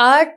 8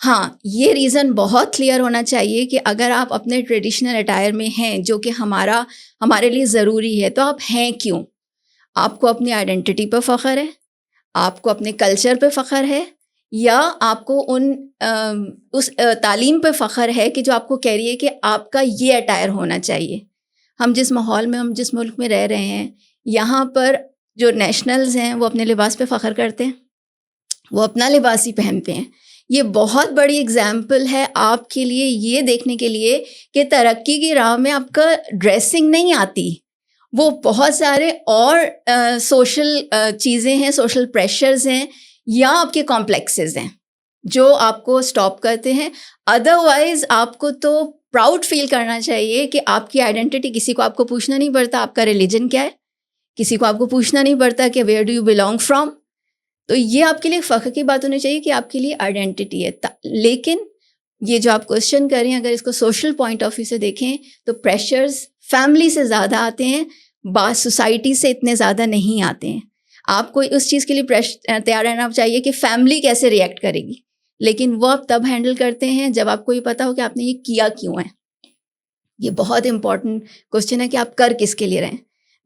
ہاں یہ ریزن بہت کلیئر ہونا چاہیے کہ اگر آپ اپنے ٹریڈیشنل اٹائر میں ہیں جو کہ ہمارے لیے ضروری ہے تو آپ ہیں کیوں؟ آپ کو اپنی آئیڈینٹی پہ فخر ہے، آپ کو اپنے کلچر پہ فخر ہے، یا آپ کو اس تعلیم پہ فخر ہے کہ جو آپ کو کہہ رہی ہے کہ آپ کا یہ اٹائر ہونا چاہیے. ہم جس ماحول میں، ہم جس ملک میں رہ رہے ہیں، یہاں پر جو نیشنلز ہیں وہ اپنے لباس پہ فخر کرتے ہیں، وہ اپنا لباس ہی پہنتے ہیں. یہ بہت بڑی اگزامپل ہے آپ کے لیے یہ دیکھنے کے لیے کہ ترقی کی راہ میں آپ کا ڈریسنگ نہیں آتی، وہ بہت سارے اور سوشل چیزیں ہیں، سوشل پریشرز ہیں یا آپ کے کمپلیکسز ہیں جو آپ کو اسٹاپ کرتے ہیں. ادروائز آپ کو تو پراؤڈ فیل کرنا چاہیے کہ آپ کی آئیڈینٹی، کسی کو آپ کو پوچھنا نہیں پڑتا آپ کا ریلیجن کیا ہے، کسی کو آپ کو پوچھنا نہیں پڑتا کہ where do you belong from. تو یہ آپ کے لیے فخر کی بات ہونی چاہیے کہ آپ کے لیے آئیڈینٹی ہے. لیکن یہ جو آپ کوشچن کر رہے ہیں، اگر اس کو سوشل پوائنٹ آف ویو سے دیکھیں تو پریشرز فیملی سے زیادہ آتے ہیں، بعض سوسائٹی سے اتنے زیادہ نہیں آتے ہیں. آپ کو اس چیز کے لیے تیار رہنا چاہیے کہ فیملی کیسے ریئیکٹ کرے گی، لیکن وہ آپ تب ہینڈل کرتے ہیں جب آپ کو یہ پتا ہو کہ آپ نے یہ کیا کیوں ہے. یہ بہت امپورٹنٹ کوشچن ہے کہ آپ کر کس کے لیے رہیں.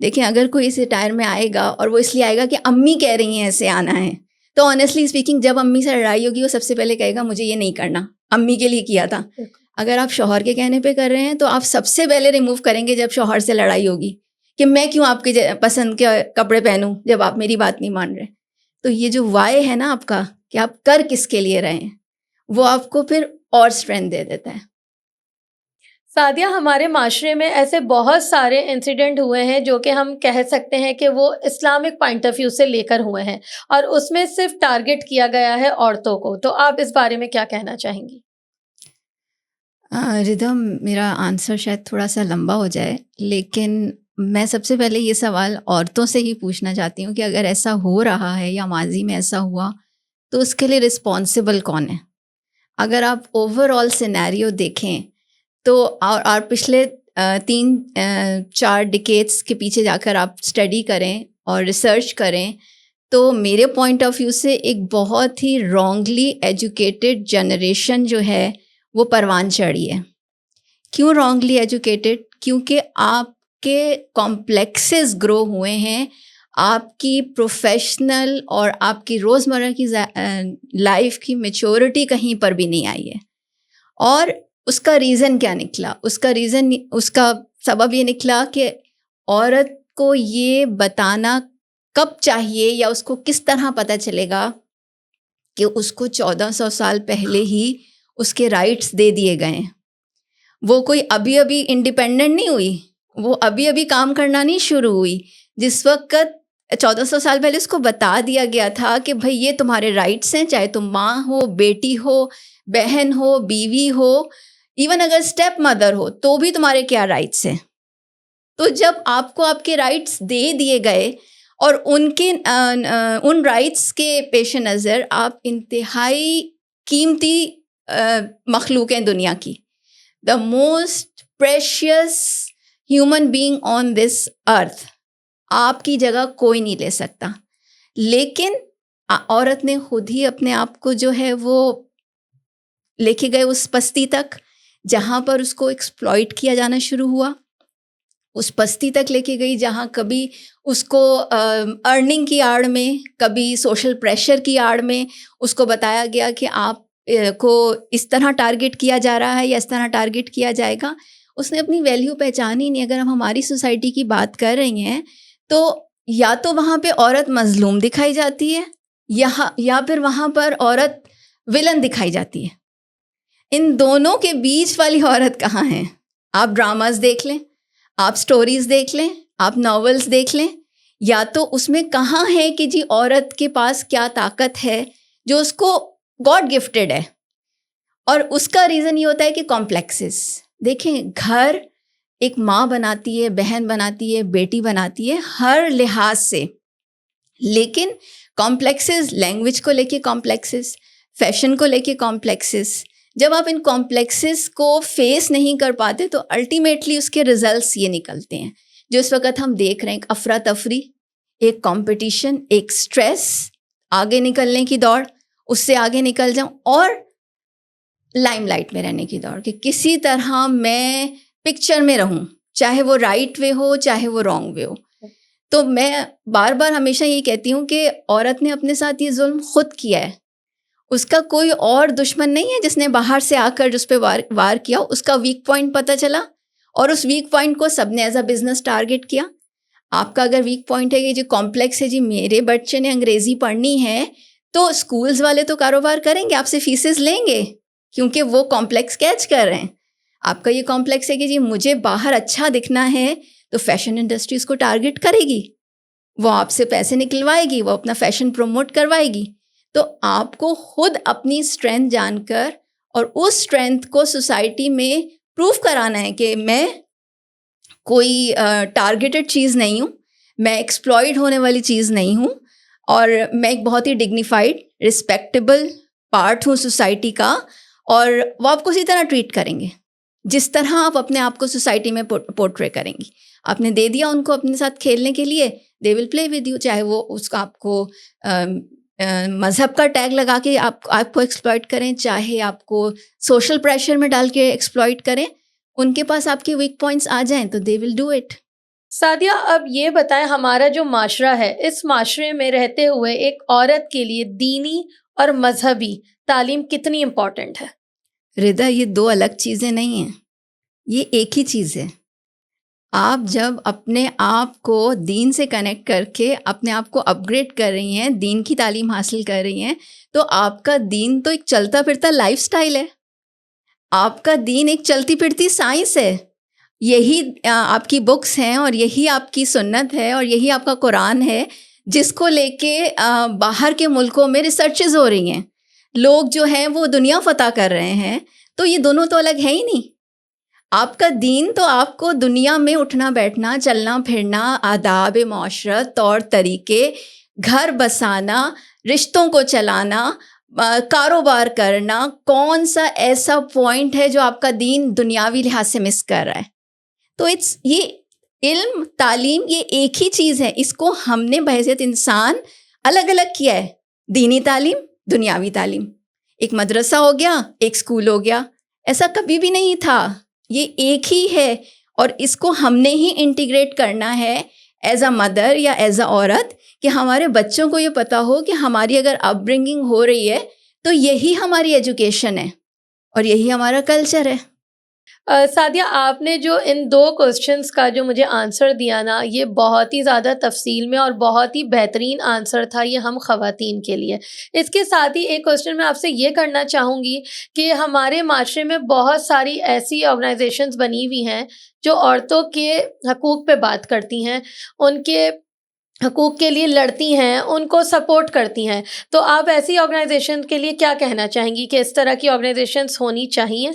دیکھیں اگر کوئی اس اٹائر میں آئے گا اور وہ اس لیے آئے گا کہ امی کہہ رہی ہیں ایسے آنا ہے، تو آنیسٹلی اسپیکنگ جب امی سے لڑائی ہوگی وہ سب سے پہلے کہے گا مجھے یہ نہیں کرنا، امی کے لیے کیا تھا. اگر آپ شوہر کے کہنے پہ کر رہے ہیں تو آپ سب سے پہلے ریموو کریں گے جب شوہر سے لڑائی ہوگی کہ میں کیوں آپ کے پسند کے کپڑے پہنوں جب آپ میری بات نہیں مان رہے. تو یہ جو وائی ہے نا آپ کا کہ آپ کر کس کے لیے رہے ہیں، وہ آپ کو پھر اور اسٹرینتھ دے دیتا ہے. سعدیہ، ہمارے معاشرے میں ایسے بہت سارے انسیڈنٹ ہوئے ہیں جو کہ ہم کہہ سکتے ہیں کہ وہ اسلامک پوائنٹ آف ویو سے لے کر ہوئے ہیں، اور اس میں صرف ٹارگٹ کیا گیا ہے عورتوں کو. تو آپ اس بارے میں کیا کہنا چاہیں گی؟ ردھم، میرا آنسر شاید تھوڑا سا لمبا ہو جائے، لیکن میں سب سے پہلے یہ سوال عورتوں سے ہی پوچھنا چاہتی ہوں کہ اگر ایسا ہو رہا ہے یا ماضی میں ایسا ہوا تو اس کے لیے رسپانسبل کون ہے. اگر آپ اوور آل سینیریو دیکھیں تو اور پچھلے 3-4 ڈیکیڈس کے پیچھے جا کر آپ اسٹڈی کریں اور ریسرچ کریں تو میرے پوائنٹ آف ویو سے ایک بہت ہی رانگلی ایجوکیٹڈ جنریشن جو ہے وہ پروان چڑھی ہے. کیوں رانگلی ایجوکیٹڈ؟ کیونکہ آپ کے کمپلیکسز گرو ہوئے ہیں، آپ کی پروفیشنل اور آپ کی روزمرہ کی لائف کی میچورٹی کہیں پر بھی نہیں آئی ہے. اور اس کا ریزن کیا نکلا؟ اس کا سبب یہ نکلا کہ عورت کو یہ بتانا کب چاہیے یا اس کو کس طرح پتہ چلے گا کہ اس کو 1400 سال پہلے ہی اس کے رائٹس دے دیے گئے ہیں. وہ کوئی ابھی انڈیپینڈنٹ نہیں ہوئی، وہ ابھی کام کرنا نہیں شروع ہوئی. جس وقت 1400 سال پہلے اس کو بتا دیا گیا تھا کہ بھائی یہ تمہارے رائٹس ہیں، چاہے تم ماں ہو، بیٹی ہو، بہن ہو، بیوی ہو، ایون اگر اسٹیپ مدر ہو تو بھی تمہارے کیا رائٹس ہیں. تو جب آپ کو آپ کے رائٹس دے دیے گئے اور ان رائٹس کے پیش نظر آپ انتہائی قیمتی مخلوق ہیں دنیا کی، the most precious human being on this earth, آپ کی جگہ کوئی نہیں لے سکتا. لیکن عورت نے خود ہی اپنے آپ کو جو ہے وہ لے کے گئے اس پستی تک جہاں پر اس کو ایکسپلائٹ کیا جانا شروع ہوا، اس پستی تک لے کے گئی جہاں کبھی اس کو ارننگ کی آڑ میں، کبھی سوشل پریشر کی آڑ میں اس کو بتایا گیا کہ آپ کو اس طرح ٹارگٹ کیا جا رہا ہے یا اس طرح ٹارگٹ کیا جائے گا. اس نے اپنی ویلیو پہچانی نہیں. اگر ہم ہماری سوسائٹی کی بات کر رہی ہیں تو یا تو وہاں پہ عورت مظلوم دکھائی جاتی ہے یا پھر وہاں پر عورت ولن دکھائی جاتی ہے. ان دونوں کے بیچ والی عورت کہاں ہے؟ آپ ڈراماز دیکھ لیں، آپ سٹوریز دیکھ لیں، آپ ناولز دیکھ لیں، یا تو اس میں کہاں ہے کہ جی عورت کے پاس کیا طاقت ہے جو اس کو گاڈ گفٹڈ ہے. اور اس کا ریزن یہ ہوتا ہے کہ کمپلیکسز. دیکھیں گھر ایک ماں بناتی ہے، بہن بناتی ہے، بیٹی بناتی ہے ہر لحاظ سے، لیکن کمپلیکسز لینگویج کو لے کے کمپلیکسز، فیشن کو لے کے کمپلیکسز. جب آپ ان کمپلیکسز کو فیس نہیں کر پاتے تو الٹیمیٹلی اس کے ریزلٹس یہ نکلتے ہیں جو اس وقت ہم دیکھ رہے ہیں. ایک افراتفری، ایک کمپٹیشن، ایک سٹریس، آگے نکلنے کی دوڑ، اس سے آگے نکل جاؤں. اور لائم لائٹ میں رہنے کی دوڑ کہ کسی طرح میں پکچر میں رہوں, چاہے وہ رائٹ وے ہو چاہے وہ رانگ وے ہو. تو میں بار بار ہمیشہ یہی کہتی ہوں کہ عورت نے اپنے ساتھ یہ ظلم خود کیا ہے, اس کا کوئی اور دشمن نہیں ہے جس نے باہر سے آ کر جس پہ وار کیا. اس کا ویک پوائنٹ پتہ چلا اور اس ویک پوائنٹ کو سب نے ایز اے بزنس ٹارگٹ کیا. آپ کا اگر ویک پوائنٹ ہے کہ جی کمپلیکس ہے, جی میرے بچے نے انگریزی پڑھنی ہے, تو اسکولز والے تو کاروبار کریں گے, آپ سے فیسز لیں گے کیونکہ وہ کمپلیکس کیچ کر رہے ہیں. آپ کا یہ کمپلیکس ہے کہ جی مجھے باہر اچھا دکھنا ہے, تو فیشن انڈسٹری اس کو ٹارگٹ کرے گی, وہ آپ سے پیسے نکلوائے گی, وہ اپنا فیشن پروموٹ کروائے گی. تو آپ کو خود اپنی اسٹرینتھ جان کر اور اس اسٹرینتھ کو سوسائٹی میں پروف کرانا ہے کہ میں کوئی ٹارگیٹڈ چیز نہیں ہوں, میں ایکسپلائڈ ہونے والی چیز نہیں ہوں, اور میں ایک بہت ہی ڈگنیفائڈ رسپیکٹیبل پارٹ ہوں سوسائٹی کا. اور وہ آپ کو اسی طرح ٹریٹ کریں گے جس طرح آپ اپنے آپ کو سوسائٹی میں پورٹرے کریں گی. آپ نے دے دیا ان کو اپنے ساتھ کھیلنے کے لیے, دے ول پلے ود یو, چاہے وہ اس کا آپ کو مذہب کا ٹیگ لگا کے آپ کو ایکسپلائٹ کریں, چاہے آپ کو سوشل پریشر میں ڈال کے ایکسپلائٹ کریں. ان کے پاس آپ کے ویک پوائنٹس آ جائیں تو دے ول ڈو اٹ. سعدیہ, اب یہ بتائیں, ہمارا جو معاشرہ ہے, اس معاشرے میں رہتے ہوئے ایک عورت کے لیے دینی اور مذہبی تعلیم کتنی امپورٹنٹ ہے؟ ردا, یہ دو الگ چیزیں نہیں ہیں, یہ ایک ہی چیز ہے. آپ جب اپنے آپ کو دین سے کنیکٹ کر کے اپنے آپ کو اپ گریڈ کر رہی ہیں, دین کی تعلیم حاصل کر رہی ہیں, تو آپ کا دین تو ایک چلتا پھرتا لائف سٹائل ہے. آپ کا دین ایک چلتی پھرتی سائنس ہے. یہی آپ کی بکس ہیں اور یہی آپ کی سنت ہے اور یہی آپ کا قرآن ہے جس کو لے کے باہر کے ملکوں میں ریسرچز ہو رہی ہیں, لوگ جو ہیں وہ دنیا فتح کر رہے ہیں. تو یہ دونوں تو الگ ہے ہی نہیں. آپ کا دین تو آپ کو دنیا میں اٹھنا بیٹھنا, چلنا پھرنا, آداب معاشرت, طور طریقے, گھر بسانا, رشتوں کو چلانا, کاروبار کرنا, کون سا ایسا پوائنٹ ہے جو آپ کا دین دنیاوی لحاظ سے مس کر رہا ہے. تو یہ علم تعلیم یہ ایک ہی چیز ہے, اس کو ہم نے بحیثیت انسان الگ الگ کیا ہے. دینی تعلیم, دنیاوی تعلیم, ایک مدرسہ ہو گیا, ایک اسکول ہو گیا, ایسا کبھی بھی نہیں تھا. یہ ایک ہی ہے اور اس کو ہم نے ہی انٹیگریٹ کرنا ہے ایز اے مدر یا ایز اے عورت, کہ ہمارے بچوں کو یہ پتہ ہو کہ ہماری اگر اپ برنگنگ ہو رہی ہے تو یہی ہماری ایجوکیشن ہے اور یہی ہمارا کلچر ہے. سعدیہ, آپ نے جو ان دو کوسچنس کا جو مجھے آنسر دیا نا, یہ بہت ہی زیادہ تفصیل میں اور بہت ہی بہترین آنسر تھا یہ ہم خواتین کے لیے. اس کے ساتھ ہی ایک کوسچن میں آپ سے یہ کرنا چاہوں گی کہ ہمارے معاشرے میں بہت ساری ایسی آرگنائزیشنز بنی ہوئی ہیں جو عورتوں کے حقوق پہ بات کرتی ہیں, ان کے حقوق کے لیے لڑتی ہیں, ان کو سپورٹ کرتی ہیں. تو آپ ایسی آرگنائزیشن کے لیے کیا کہنا چاہیں گی کہ اس طرح کی آرگنائزیشنز ہونی چاہیے؟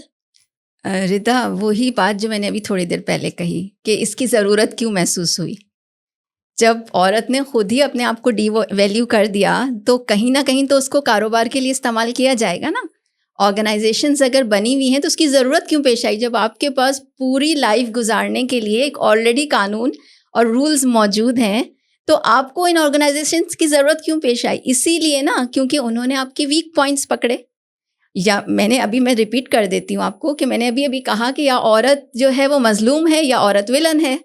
ردا, وہی بات جو میں نے ابھی تھوڑی دیر پہلے کہی کہ اس کی ضرورت کیوں محسوس ہوئی. جب عورت نے خود ہی اپنے آپ کو ڈی ویلیو کر دیا تو کہیں نہ کہیں تو اس کو کاروبار کے لیے استعمال کیا جائے گا نا. آرگنائزیشنز اگر بنی ہوئی ہیں تو اس کی ضرورت کیوں پیش آئی, جب آپ کے پاس پوری لائف گزارنے کے لیے ایک آلریڈی قانون اور رولز موجود ہیں, تو آپ کو ان آرگنائزیشنز کی ضرورت کیوں پیش آئی؟ اسی لیے نا, کیونکہ انہوں نے آپ کے ویک پوائنٹس پکڑے. یا میں ریپیٹ کر دیتی ہوں آپ کو کہ میں نے ابھی کہا کہ یا عورت جو ہے وہ مظلوم ہے یا عورت ولن ہے.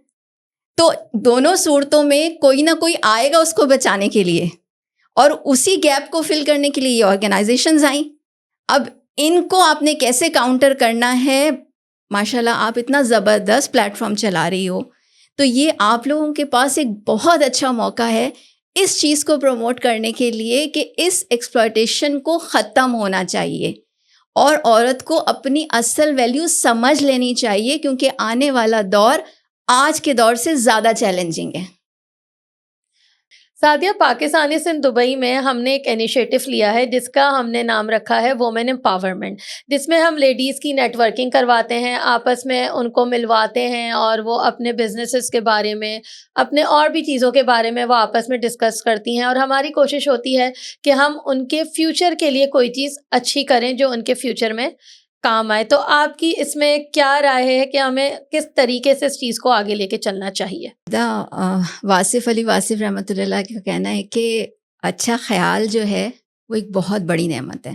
تو دونوں صورتوں میں کوئی نہ کوئی آئے گا اس کو بچانے کے لیے, اور اسی گیپ کو فل کرنے کے لیے یہ آرگنائزیشنز آئیں. اب ان کو آپ نے کیسے کاؤنٹر کرنا ہے؟ ماشاءاللہ آپ اتنا زبردست پلیٹ فارم چلا رہی ہو, تو یہ آپ لوگوں کے پاس ایک بہت اچھا موقع ہے اس چیز کو پروموٹ کرنے کے لیے کہ اس ایکسپلائٹیشن کو ختم ہونا چاہیے اور عورت کو اپنی اصل ویلیو سمجھ لینی چاہیے, کیونکہ آنے والا دور آج کے دور سے زیادہ چیلنجنگ ہے. سعدیہ, پاکستانی سندھ دبئی میں ہم نے ایک انیشیٹو لیا ہے جس کا ہم نے نام رکھا ہے وومن امپاورمنٹ, جس میں ہم لیڈیز کی نیٹ ورکنگ کرواتے ہیں, آپس میں ان کو ملواتے ہیں اور وہ اپنے بزنسز کے بارے میں, اپنے اور بھی چیزوں کے بارے میں وہ آپس میں ڈسکس کرتی ہیں, اور ہماری کوشش ہوتی ہے کہ ہم ان کے فیوچر کے لیے کوئی چیز اچھی کریں جو ان کے فیوچر میں کام آئے. تو آپ کی اس میں کیا رائے ہے کہ ہمیں کس طریقے سے اس چیز کو آگے لے کے چلنا چاہیے؟ واصف علی واصف رحمۃ اللہ کا کہنا ہے کہ اچھا خیال جو ہے وہ ایک بہت بڑی نعمت ہے.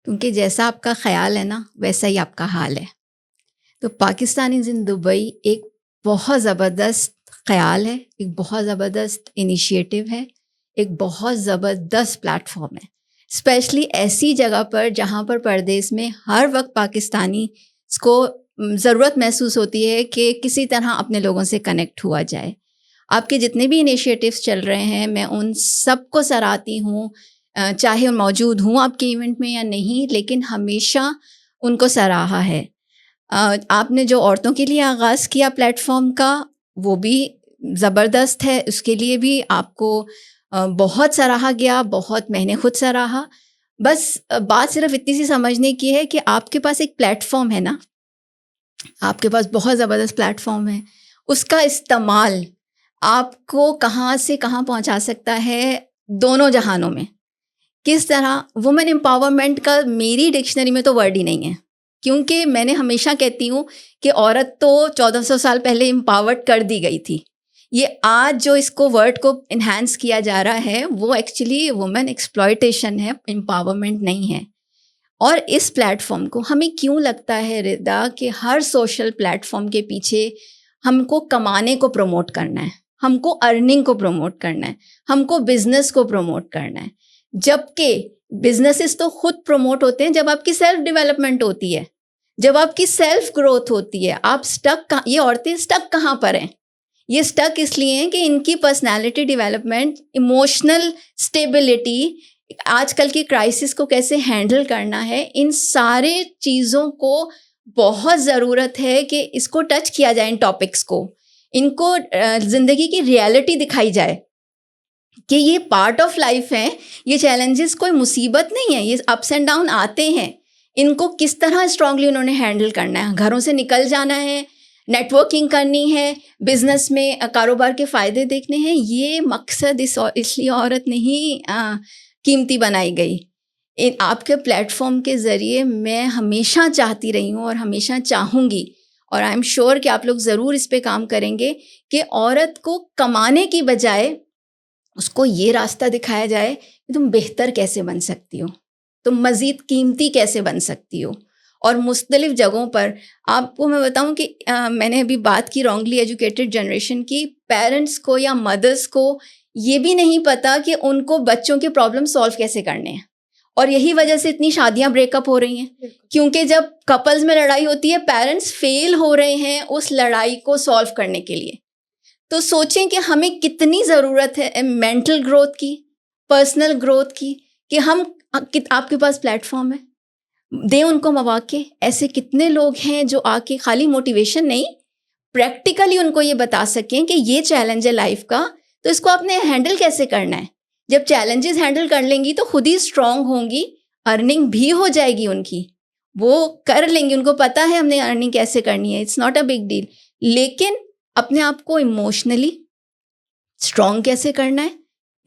کیونکہ جیسا آپ کا خیال ہے نا ویسا ہی آپ کا حال ہے. تو پاکستانیز ان دبئی ایک بہت زبردست خیال ہے, ایک بہت زبردست انیشیٹو ہے, ایک بہت زبردست پلیٹ فارم ہے, اسپیشلی ایسی جگہ پر جہاں پر پردیس میں ہر وقت پاکستانی کو ضرورت محسوس ہوتی ہے کہ کسی طرح اپنے لوگوں سے کنیکٹ ہوا جائے. آپ کے جتنے بھی انیشیٹوز چل رہے ہیں میں ان سب کو سراہتی ہوں, چاہے موجود ہوں آپ کے ایونٹ میں یا نہیں, لیکن ہمیشہ ان کو سراہا ہے. آپ نے جو عورتوں کے لیے آغاز کیا پلیٹ فارم کا وہ بھی زبردست ہے, اس کے لیے بھی آپ کو بہت سراہا گیا, بہت میں نے خود سراہا. بس بات صرف اتنی سی سمجھنے کی ہے کہ آپ کے پاس ایک پلیٹ فارم ہے نا, آپ کے پاس بہت زبردست پلیٹ فارم ہے, اس کا استعمال آپ کو کہاں سے کہاں پہنچا سکتا ہے دونوں جہانوں میں. کس طرح وومن امپاورمنٹ کا میری ڈکشنری میں تو ورڈ ہی نہیں ہے, کیونکہ میں نے ہمیشہ کہتی ہوں کہ عورت تو 1400 سال پہلے امپاورڈ کر دی گئی تھی. یہ آج جو اس کو ورڈ کو انہینس کیا جا رہا ہے وہ ایکچولی وومن ایکسپلائٹیشن ہے, امپاورمنٹ نہیں ہے. اور اس پلیٹ فارم کو ہمیں کیوں لگتا ہے ردا کہ ہر سوشل پلیٹ فارم کے پیچھے ہم کو کمانے کو پروموٹ کرنا ہے, ہم کو ارننگ کو پروموٹ کرنا ہے, ہم کو بزنس کو پروموٹ کرنا ہے, جبکہ بزنسز تو خود پروموٹ ہوتے ہیں جب آپ کی سیلف ڈیولپمنٹ ہوتی ہے, جب آپ کی سیلف گروتھ ہوتی ہے. آپ سٹک, یہ عورتیں سٹک کہاں پر ہیں؟ یہ سٹک اس لیے ہیں کہ ان کی پرسنالٹی ڈیولپمنٹ, ایموشنل اسٹیبلٹی, آج کل کی کرائسس کو کیسے ہینڈل کرنا ہے, ان سارے چیزوں کو بہت ضرورت ہے کہ اس کو ٹچ کیا جائے, ان ٹاپکس کو, ان کو زندگی کی ریالٹی دکھائی جائے کہ یہ پارٹ آف لائف ہے. یہ چیلنجز کوئی مصیبت نہیں ہے, یہ اپس اینڈ ڈاؤن آتے ہیں, ان کو کس طرح اسٹرانگلی انہوں نے ہینڈل کرنا ہے. گھروں سے نکل جانا ہے, نیٹ ورکنگ کرنی ہے, بزنس میں کاروبار کے فائدے دیکھنے ہیں. یہ مقصد اس لیے عورت نہیں قیمتی بنائی گئی. آپ کے پلیٹ فارم کے ذریعے میں ہمیشہ چاہتی رہی ہوں اور ہمیشہ چاہوں گی, اور آئی ایم شیور کہ آپ لوگ ضرور اس پہ کام کریں گے کہ عورت کو کمانے کی بجائے اس کو یہ راستہ دکھایا جائے کہ تم بہتر کیسے بن سکتی ہو, تم مزید قیمتی کیسے بن سکتی ہو. اور مختلف جگہوں پر آپ کو میں بتاؤں کہ میں نے ابھی بات کی رانگلی ایجوکیٹڈ جنریشن کی. پیرنٹس کو یا مدرس کو یہ بھی نہیں پتا کہ ان کو بچوں کے پرابلم سالو کیسے کرنے ہیں, اور یہی وجہ سے اتنی شادیاں بریک اپ ہو رہی ہیں, کیونکہ جب کپلز میں لڑائی ہوتی ہے پیرنٹس فیل ہو رہے ہیں اس لڑائی کو سالو کرنے کے لیے. تو سوچیں کہ ہمیں کتنی ضرورت ہے مینٹل گروتھ کی, پرسنل گروتھ کی, کہ ہم, آپ کے پاس پلیٹ فارم ہے, دیں ان کو مواقع. ایسے کتنے لوگ ہیں جو آ کے خالی موٹیویشن نہیں, پریکٹیکلی ان کو یہ بتا سکیں کہ یہ چیلنج ہے لائف کا, تو اس کو آپ نے ہینڈل کیسے کرنا ہے. جب چیلنجز ہینڈل کر لیں گی تو خود ہی اسٹرانگ ہوں گی, ارننگ بھی ہو جائے گی ان کی, وہ کر لیں گی, ان کو پتہ ہے ہم نے ارننگ کیسے کرنی ہے, it's not a big deal. لیکن اپنے آپ کو ایموشنلی اسٹرانگ کیسے کرنا ہے,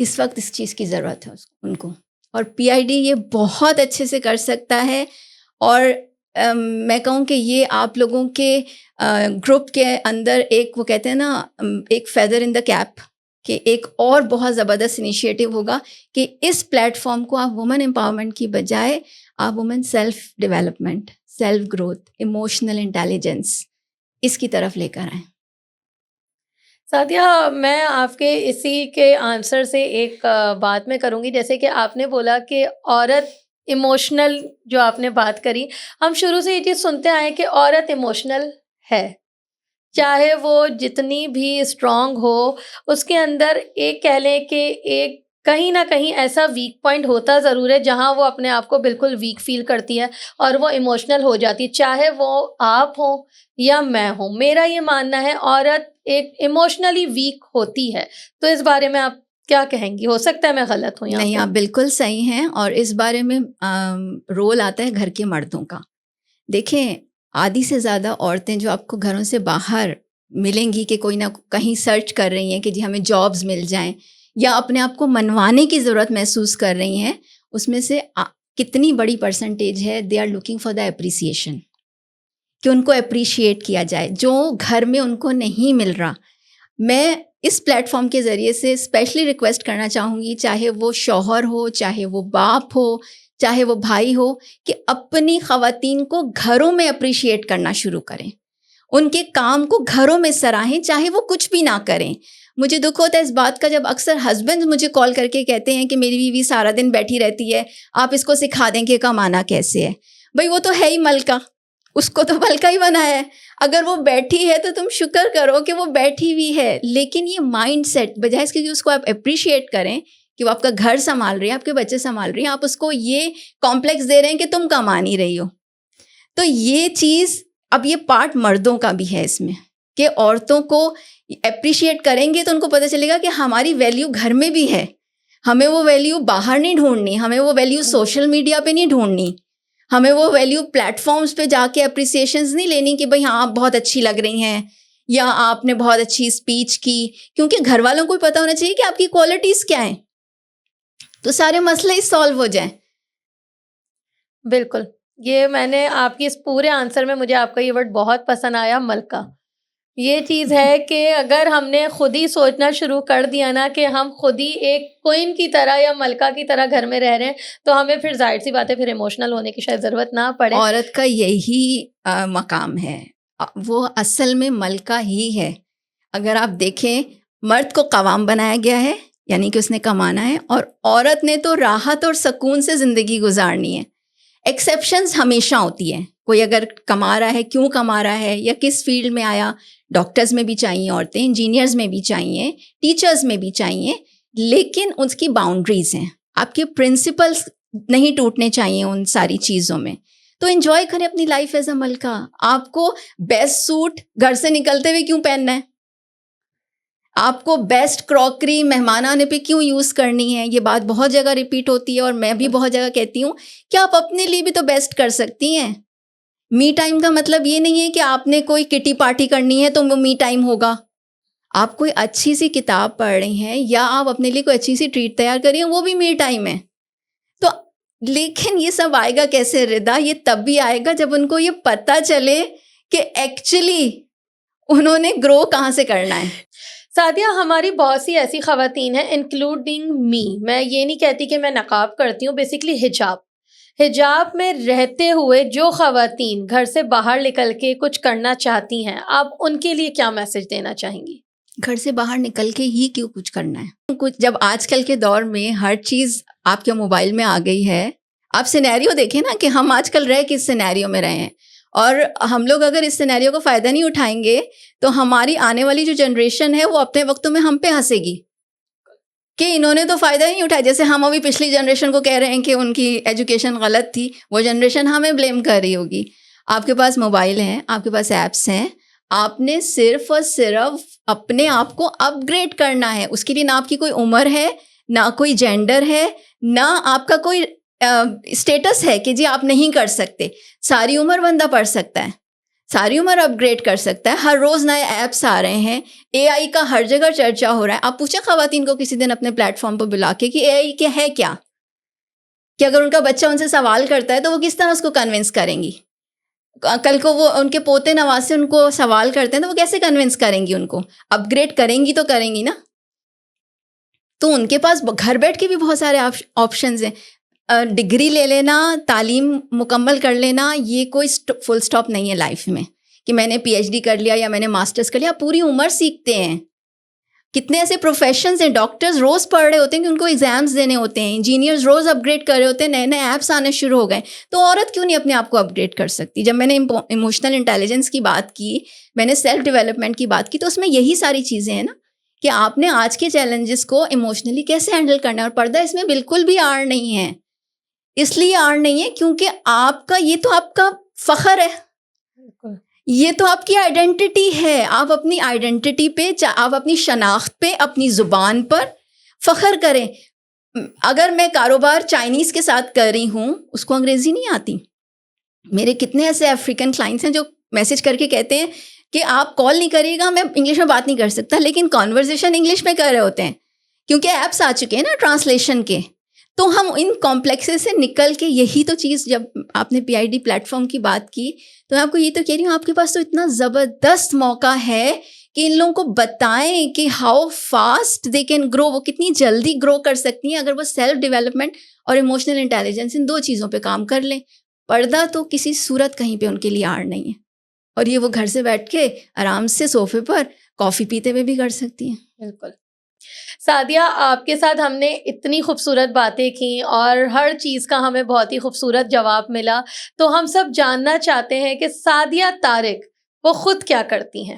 اس وقت اس چیز کی ضرورت ہے ان کو, اور پی آئی ڈی یہ بہت اچھے سے کر سکتا ہے. اور میں کہوں کہ یہ آپ لوگوں کے گروپ کے اندر ایک, وہ کہتے ہیں نا, ایک فیدر ان دا کیپ, کہ ایک اور بہت زبردست انیشیٹو ہوگا کہ اس پلیٹ فارم کو آپ وومن امپاورمنٹ کی بجائے آپ woman self development, self growth, emotional intelligence, اس کی طرف لے کر آئیں. سعدیہ, میں آپ کے اسی کے آنسر سے ایک بات میں کروں گی. جیسے کہ آپ نے بولا کہ عورت ایموشنل, جو آپ نے بات کری, ہم شروع سے یہ چیز سنتے آئے کہ عورت ایموشنل ہے, چاہے وہ جتنی بھی اسٹرانگ ہو, اس کے اندر ایک کہہ لیں کہ ایک کہیں نہ کہیں ایسا ویک پوائنٹ ہوتا ضرور ہے جہاں وہ اپنے آپ کو بالکل ویک فیل کرتی ہے اور وہ ایموشنل ہو جاتی ہے, چاہے وہ آپ ہوں یا میں ہوں. میرا یہ ماننا ہے عورت ایک ایموشنلی ویک ہوتی ہے. تو اس بارے میں آپ کیا کہیں گی؟ ہو سکتا ہے میں غلط ہوں. نہیں, آپ بالکل صحیح ہیں, اور اس بارے میں رول آتا ہے گھر کے مردوں کا. دیکھیں, آدھی سے زیادہ عورتیں جو آپ کو گھروں سے باہر ملیں گی کہ کوئی نہ کہیں سرچ کر رہی ہیں کہ جی ہمیں جابز مل جائیں, یا اپنے آپ کو منوانے کی ضرورت محسوس کر رہی ہیں, اس میں سے کتنی بڑی پرسنٹیج ہے they are looking for the appreciation, کہ ان کو اپریشیٹ کیا جائے جو گھر میں ان کو نہیں مل رہا. میں اس پلیٹ فارم کے ذریعے سے اسپیشلی ریکویسٹ کرنا چاہوں گی, چاہے وہ شوہر ہو, چاہے وہ باپ ہو, چاہے وہ بھائی ہو, کہ اپنی خواتین کو گھروں میں اپریشیٹ کرنا شروع کریں, ان کے کام کو گھروں میں سراہیں, چاہے وہ کچھ بھی نہ کریں. مجھے دکھ ہوتا ہے اس بات کا جب اکثر ہسبینڈ مجھے کال کر کے کہتے ہیں کہ میری بیوی سارا دن بیٹھی رہتی ہے, آپ اس کو سکھا دیں کہ کمانا کیسے ہے. بھائی وہ تو ہے ہی ملکہ, اس کو تو ملکہ ہی بنایا ہے. اگر وہ بیٹھی ہے تو تم شکر کرو کہ وہ بیٹھی ہوئی ہے. لیکن یہ مائنڈ سیٹ, بجائے اس کے کہ اس کو آپ اپریشیٹ کریں کہ وہ آپ کا گھر سنبھال رہی ہے, آپ کے بچے سنبھال رہی ہیں, آپ اس کو یہ کمپلیکس دے رہے ہیں کہ تم کما نہیں رہی ہو. تو یہ چیز, اب یہ پارٹ مردوں کا بھی ہے اس میں, کہ عورتوں کو اپریشیٹ کریں گے تو ان کو پتہ چلے گا کہ ہماری ویلیو گھر میں بھی ہے. ہمیں وہ ویلیو باہر نہیں ڈھونڈنی, ہمیں وہ ویلیو سوشل میڈیا پہ نہیں ڈھونڈنی, ہمیں وہ ویلیو پلیٹ فارمز پہ جا کے اپریسیشنز نہیں لینی کہ بھائی ہاں آپ بہت اچھی لگ رہی ہیں یا آپ نے بہت اچھی اسپیچ کی, کیونکہ گھر والوں کو بھی پتہ ہونا چاہیے کہ آپ کی کوالٹیز کیا ہیں, تو سارے مسئلے ہی سالو ہو جائیں. بالکل, یہ میں نے آپ کی اس پورے آنسر میں مجھے آپ کا یہ ورڈ بہت پسند آیا, ملکہ. یہ چیز ہے کہ اگر ہم نے خود ہی سوچنا شروع کر دیا نا کہ ہم خود ہی ایک کوئن کی طرح یا ملکہ کی طرح گھر میں رہ رہے ہیں, تو ہمیں پھر ظاہر سی بات ہے پھر ایموشنل ہونے کی شاید ضرورت نہ پڑے. عورت کا یہی مقام ہے, وہ اصل میں ملکہ ہی ہے. اگر آپ دیکھیں, مرد کو قوام بنایا گیا ہے, یعنی کہ اس نے کمانا ہے, اور عورت نے تو راحت اور سکون سے زندگی گزارنی ہے. ایکسیپشنز ہمیشہ ہوتی ہیں, کوئی اگر کما رہا ہے, کیوں کما رہا ہے یا کس فیلڈ میں آیا. ڈاکٹرز میں بھی چاہیے عورتیں, انجینئرز میں بھی چاہیے, ٹیچرز میں بھی چاہیے, لیکن اس کی باؤنڈریز ہیں. آپ کے پرنسپلز نہیں ٹوٹنے چاہیے ان ساری چیزوں میں. تو انجوائے کریں اپنی لائف ایز اے ملکہ. آپ کو بیسٹ سوٹ گھر سے نکلتے ہوئے کیوں پہننا ہے؟ آپ کو بیسٹ کراکری مہمان آنے پہ کیوں یوز کرنی ہے؟ یہ بات بہت جگہ ریپیٹ ہوتی ہے اور میں بھی بہت جگہ کہتی ہوں کہ آپ اپنے لیے بھی تو بیسٹ کر سکتی ہیں. می ٹائم کا مطلب یہ نہیں ہے کہ آپ نے کوئی کٹی پارٹی کرنی ہے تو وہ می ٹائم ہوگا. آپ کوئی اچھی سی کتاب پڑھ رہی ہیں یا آپ اپنے لیے کوئی اچھی سی ٹریٹ تیار کر رہی ہیں, وہ بھی می ٹائم ہے. تو لیکن یہ سب آئے گا کیسے ردا؟ یہ تب بھی آئے گا جب ان کو یہ پتہ چلے کہ ایکچولی انہوں نے گرو کہاں سے کرنا ہے. سعدیہ, ہماری بہت سی ایسی خواتین ہیں انکلوڈنگ می, میں یہ نہیں کہتی کہ میں نقاب کرتی ہوں, بیسکلی حجاب میں رہتے ہوئے جو خواتین گھر سے باہر نکل کے کچھ کرنا چاہتی ہیں, آپ ان کے لیے کیا میسج دینا چاہیں گی؟ گھر سے باہر نکل کے ہی کیوں کچھ کرنا ہے؟ کچھ جب آج کل کے دور میں ہر چیز آپ کے موبائل میں آ گئی ہے, آپ سینیریو دیکھیں نا کہ ہم آج کل رہ کس سینیریو میں رہے ہیں, اور ہم لوگ اگر اس سینیریو کا فائدہ نہیں اٹھائیں گے تو ہماری آنے والی جو جنریشن ہے وہ اپنے وقتوں میں ہم پہ ہنسے گی کہ انہوں نے تو فائدہ ہی نہیں اٹھایا. جیسے ہم ابھی پچھلی جنریشن کو کہہ رہے ہیں کہ ان کی ایجوکیشن غلط تھی, وہ جنریشن ہمیں بلیم کر رہی ہوگی. آپ کے پاس موبائل ہیں, آپ کے پاس ایپس ہیں, آپ نے صرف اور صرف اپنے آپ کو اپ گریڈ کرنا ہے. اس کے لیے نہ آپ کی کوئی عمر ہے, نہ کوئی جینڈر ہے, نہ آپ کا کوئی اسٹیٹس ہے کہ جی آپ نہیں کر سکتے. ساری عمر بندہ پڑھ سکتا ہے, ساری عمر اپ گریڈ کر سکتا ہے. ہر روز نئے ایپس آ رہے ہیں, اے آئی کا ہر جگہ چرچا ہو رہا ہے. آپ پوچھیں خواتین کو کسی دن اپنے پلیٹ فارم پہ بلا کے کہ اے آئی کیا ہے, کیا کہ اگر ان کا بچہ ان سے سوال کرتا ہے تو وہ کس طرح اس کو کنونس کریں گی؟ کل کو وہ ان کے پوتے نواسے ان کو سوال کرتے ہیں تو وہ کیسے کنونس کریں گی؟ ان کو اپ گریڈ کریں گی تو کریں گی نا. تو ان کے پاس گھر بیٹھ کے بھی بہت سارے آپشنز ہیں. ڈگری لے لینا, تعلیم مکمل کر لینا, یہ کوئی فل سٹاپ نہیں ہے لائف میں کہ میں نے پی ایچ ڈی کر لیا یا میں نے ماسٹرز کر لیا. آپ پوری عمر سیکھتے ہیں. کتنے ایسے پروفیشنز ہیں, ڈاکٹرز روز پڑھ رہے ہوتے ہیں کہ ان کو ایگزامز دینے ہوتے ہیں, انجینئرز روز اپ گریڈ کر رہے ہوتے ہیں, نئے نئے ایپس آنے شروع ہو گئے. تو عورت کیوں نہیں اپنے آپ کو اپ گریڈ کر سکتی؟ جب میں نے ایموشنل انٹیلیجنس کی بات کی, میں نے سیلف ڈیولپمنٹ کی بات کی, تو اس میں یہی ساری چیزیں ہیں نا کہ آپ نے آج کے چیلنجز کو ایموشنلی کیسے ہینڈل کرنا ہے. اور پردہ اس میں بالکل بھی آڑ نہیں ہے. اس لیے آڑ نہیں ہے کیونکہ آپ کا یہ تو آپ کا فخر ہے, یہ تو آپ کی آئیڈینٹی ہے. آپ اپنی آئیڈینٹی پہ, آپ اپنی شناخت پہ, اپنی زبان پر فخر کریں. اگر میں کاروبار چائنیز کے ساتھ کر رہی ہوں, اس کو انگریزی نہیں آتی. میرے کتنے ایسے افریقن کلائنٹس ہیں جو میسج کر کے کہتے ہیں کہ آپ کال نہیں کریے گا, میں انگلش میں بات نہیں کر سکتا, لیکن کانورزیشن انگلش میں کر رہے ہوتے ہیں کیونکہ ایپس آ چکے ہیں نا ٹرانسلیشن کے. تو ہم ان کمپلیکسز سے نکل کے, یہی تو چیز, جب آپ نے پی آئی ڈی پلیٹ فارم کی بات کی تو میں آپ کو یہ تو کہہ رہی ہوں, آپ کے پاس تو اتنا زبردست موقع ہے کہ ان لوگوں کو بتائیں کہ how fast they can grow, وہ کتنی جلدی گرو کر سکتی ہیں اگر وہ سیلف ڈیولپمنٹ اور ایموشنل انٹیلیجنس ان 2 چیزوں پہ کام کر لیں. پردہ تو کسی صورت کہیں پہ ان کے لیے آڑ نہیں ہے، اور یہ وہ گھر سے بیٹھ کے آرام سے صوفے پر کافی پیتے ہوئے بھی کر سکتی ہیں. بالکل. سعدیہ، آپ کے ساتھ ہم نے اتنی خوبصورت باتیں کی اور ہر چیز کا ہمیں بہت ہی خوبصورت جواب ملا، تو ہم سب جاننا چاہتے ہیں کہ سعدیہ طارق وہ خود کیا کرتی ہیں؟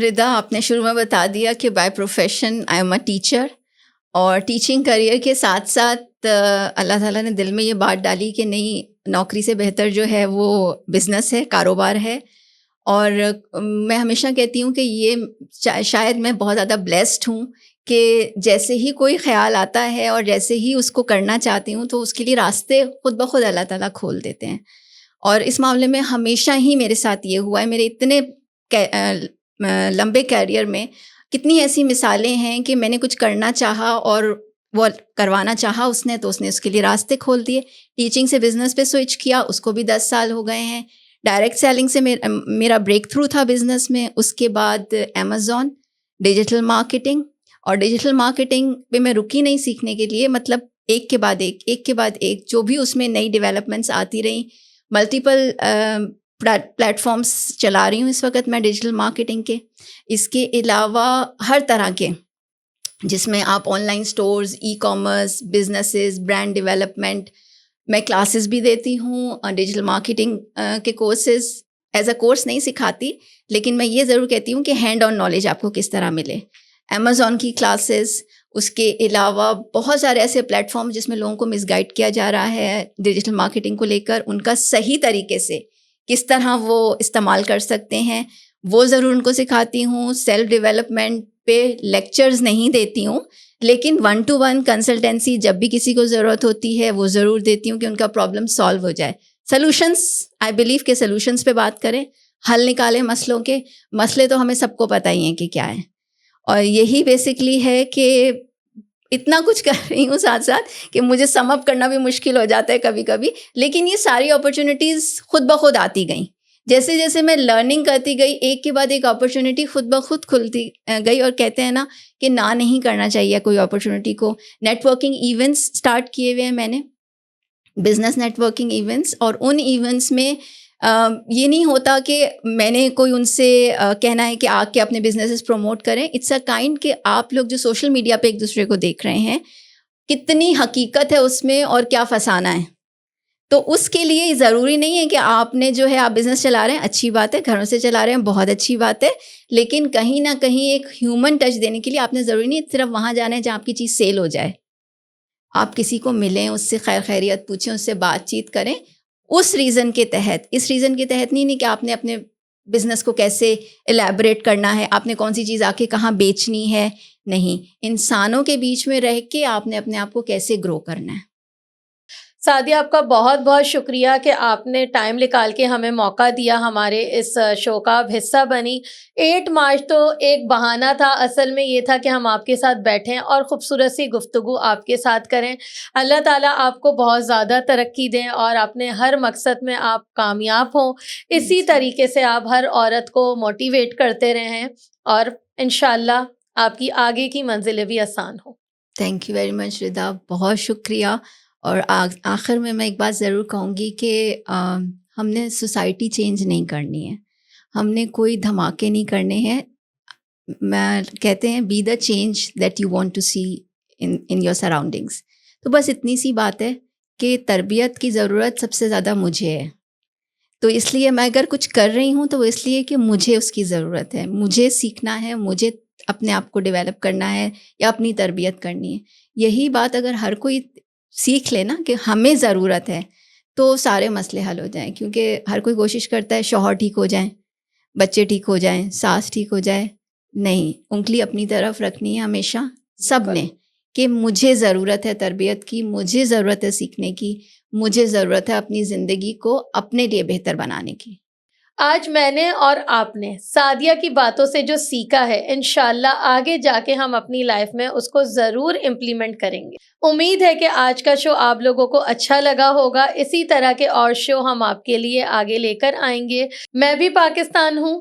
ردا، آپ نے شروع میں بتا دیا کہ by profession I am a teacher, اور ٹیچنگ کریئر کے ساتھ ساتھ اللہ تعالیٰ نے دل میں یہ بات ڈالی کہ نہیں، نوکری سے بہتر جو ہے وہ بزنس ہے، کاروبار ہے. اور میں ہمیشہ کہتی ہوں کہ یہ شاید میں بہت زیادہ بلیسڈ ہوں کہ جیسے ہی کوئی خیال آتا ہے اور جیسے ہی اس کو کرنا چاہتی ہوں تو اس کے لیے راستے خود بخود اللہ تعالیٰ کھول دیتے ہیں. اور اس معاملے میں ہمیشہ ہی میرے ساتھ یہ ہوا ہے. میرے اتنے لمبے کیریئر میں کتنی ایسی مثالیں ہیں کہ میں نے کچھ کرنا چاہا اور وہ کروانا چاہا اس نے، تو اس نے اس کے لیے راستے کھول دیے. ٹیچنگ سے بزنس پہ سوئچ کیا، اس کو بھی 10 سال ہو گئے ہیں. ڈائریکٹ سیلنگ سے میرا بریک تھرو تھا بزنس میں. اس کے بعد امیزون، ڈیجیٹل مارکیٹنگ، اور ڈیجیٹل مارکیٹنگ پہ میں رکی نہیں سیکھنے کے لیے، مطلب ایک کے بعد ایک جو بھی اس میں نئی ڈیولپمنٹس آتی رہیں. ملٹیپل پلیٹ فارمس چلا رہی ہوں اس وقت میں ڈیجیٹل مارکیٹنگ کے. اس کے علاوہ ہر طرح کے، جس میں آپ on line stores, e commerce, businesses, brand development, میں کلاسز بھی دیتی ہوں. ڈیجیٹل مارکیٹنگ کے کورسز ایز اے کورس نہیں سکھاتی، لیکن میں یہ ضرور کہتی ہوں کہ ہینڈ آن نالج آپ کو کس طرح ملے. امیزون کی کلاسز، اس کے علاوہ بہت سارے ایسے پلیٹ فارم جس میں لوگوں کو مس گائڈ کیا جا رہا ہے ڈیجیٹل مارکیٹنگ کو لے کر، ان کا صحیح طریقے سے کس طرح وہ استعمال کر سکتے ہیں وہ ضرور ان کو سکھاتی ہوں. سیلف ڈیولپمنٹ پہ لیکچرز نہیں دیتی ہوں، لیکن 1 to 1 کنسلٹنسی جب بھی کسی کو ضرورت ہوتی ہے وہ ضرور دیتی ہوں کہ ان کا پرابلم سالو ہو جائے. سلوشنس، آئی بلیو کہ سلوشنس پہ بات کریں، حل نکالیں مسئلوں کے. مسئلے تو ہمیں سب کو پتہ ہی ہیں کہ کیا ہے، اور یہی بیسکلی ہے کہ اتنا کچھ کر رہی ہوں ساتھ ساتھ کہ مجھے سم اپ کرنا بھی مشکل ہو جاتا ہے کبھی کبھی. لیکن یہ ساری اپرچونیٹیز خود بخود آتی گئیں. جیسے جیسے میں لرننگ کرتی گئی، ایک کے بعد ایک اپرچونیٹی خود بخود کھلتی گئی. اور کہتے ہیں نا کہ نہ نہیں کرنا چاہیے کوئی اپرچونیٹی کو. نیٹ ورکنگ ایونٹس اسٹارٹ کیے ہوئے ہیں میں نے، بزنس نیٹ ورکنگ ایونٹس. اور ان ایونٹس میں یہ نہیں ہوتا کہ میں نے کوئی ان سے کہنا ہے کہ آ کے اپنے بزنسز پروموٹ کریں. اٹس اے کائنڈ کہ آپ لوگ جو سوشل میڈیا پہ ایک دوسرے کو دیکھ رہے ہیں، کتنی حقیقت ہے اس میں اور کیا فسانہ ہے. تو اس کے لیے ضروری نہیں ہے کہ آپ نے جو ہے آپ بزنس چلا رہے ہیں، اچھی بات ہے، گھروں سے چلا رہے ہیں، بہت اچھی بات ہے، لیکن کہیں نہ کہیں ایک ہیومن ٹچ دینے کے لیے آپ نے ضروری نہیں صرف وہاں جانا ہے جہاں آپ کی چیز سیل ہو جائے. آپ کسی کو ملیں، اس سے خیر خیریت پوچھیں، اس سے بات چیت کریں اس ریزن کے تحت. اس ریزن کے تحت نہیں کہ آپ نے اپنے بزنس کو کیسے الیبوریٹ کرنا ہے، آپ نے کون سی چیز آ کے کہاں بیچنی ہے. نہیں، انسانوں کے بیچ میں رہ کے آپ نے اپنے آپ کو کیسے گرو کرنا ہے. سعدیہ، آپ کا بہت بہت شکریہ کہ آپ نے ٹائم نکال کے ہمیں موقع دیا، ہمارے اس شو کا آپ حصہ بنی. 8 مارچ تو ایک بہانہ تھا، اصل میں یہ تھا کہ ہم آپ کے ساتھ بیٹھیں اور خوبصورت سی گفتگو آپ کے ساتھ کریں. اللہ تعالیٰ آپ کو بہت زیادہ ترقی دیں اور اپنے ہر مقصد میں آپ کامیاب ہوں. اسی طریقے سے آپ ہر عورت کو موٹیویٹ کرتے رہیں اور انشاءاللہ آپ کی آگے کی منزلیں بھی آسان ہوں. تھینک یو ویری مچ ردا، بہت شکریہ. اور آخر میں ایک بات ضرور کہوں گی کہ ہم نے سوسائٹی چینج نہیں کرنی ہے، ہم نے کوئی دھماکے نہیں کرنے ہیں. میں کہتے ہیں be the change that you want to see in your surroundings. تو بس اتنی سی بات ہے کہ تربیت کی ضرورت سب سے زیادہ مجھے ہے. تو اس لیے میں اگر کچھ کر رہی ہوں تو وہ اس لیے کہ مجھے اس کی ضرورت ہے، مجھے سیکھنا ہے، مجھے اپنے آپ کو ڈیولپ کرنا ہے یا اپنی تربیت کرنی ہے. یہی بات اگر ہر کوئی سیکھ لے نا کہ ہمیں ضرورت ہے تو سارے مسئلے حل ہو جائیں. کیونکہ ہر کوئی کوشش کرتا ہے شوہر ٹھیک ہو جائیں، بچے ٹھیک ہو جائیں، ساس ٹھیک ہو جائے. نہیں، انگلی اپنی طرف رکھنی ہے ہمیشہ سب نے کہ مجھے ضرورت ہے تربیت کی، مجھے ضرورت ہے سیکھنے کی، مجھے ضرورت ہے اپنی زندگی کو اپنے لیے بہتر بنانے کی. آج میں نے اور آپ نے سعدیہ کی باتوں سے جو سیکھا ہے، انشاءاللہ آگے جا کے ہم اپنی لائف میں اس کو ضرور امپلیمنٹ کریں گے. امید ہے کہ آج کا شو آپ لوگوں کو اچھا لگا ہوگا. اسی طرح کے اور شو ہم آپ کے لیے آگے لے کر آئیں گے. میں بھی پاکستان ہوں